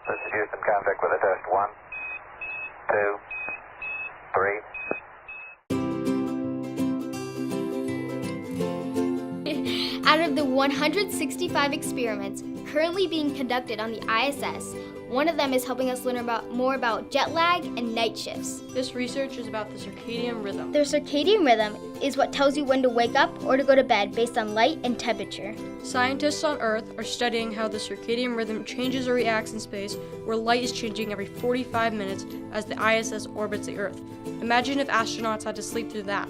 This is Houston, contact with a test. 1, 2, 3. Out of the 165 experiments currently being conducted on the ISS, one of them is helping us learn more about jet lag and night shifts. This research is about the circadian rhythm. The circadian rhythm is what tells you when to wake up or to go to bed based on light and temperature. Scientists on Earth are studying how the circadian rhythm changes or reacts in space, where light is changing every 45 minutes as the ISS orbits the Earth. Imagine if astronauts had to sleep through that.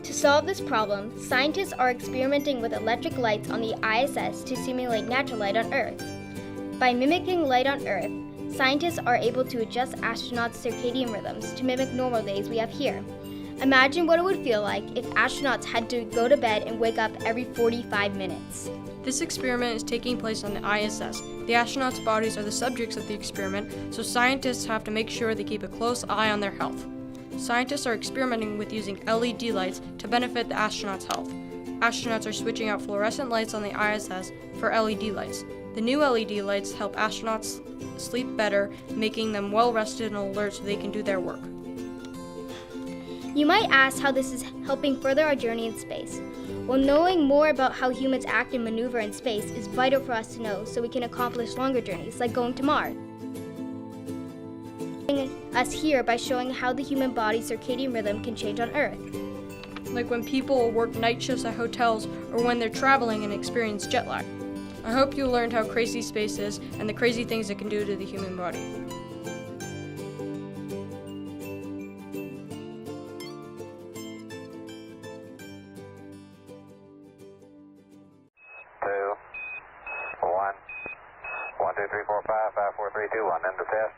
To solve this problem, scientists are experimenting with electric lights on the ISS to simulate natural light on Earth. By mimicking light on Earth, scientists are able to adjust astronauts' circadian rhythms to mimic normal days we have here. Imagine what it would feel like if astronauts had to go to bed and wake up every 45 minutes. This experiment is taking place on the ISS. The astronauts' bodies are the subjects of the experiment, so scientists have to make sure they keep a close eye on their health. Scientists are experimenting with using LED lights to benefit the astronauts' health. Astronauts are switching out fluorescent lights on the ISS for LED lights. The new LED lights help astronauts sleep better, making them well-rested and alert so they can do their work. You might ask how this is helping further our journey in space. Well, knowing more about how humans act and maneuver in space is vital for us to know so we can accomplish longer journeys, like going to Mars. Us here by showing how the human body's circadian rhythm can change on Earth. Like when people work night shifts at hotels or when they're traveling and experience jet lag. I hope you learned how crazy space is and the crazy things it can do to the human body. Two, 1, 1, 2, 3, 4, 5, 5, 4, 3, 2, 1. End of test.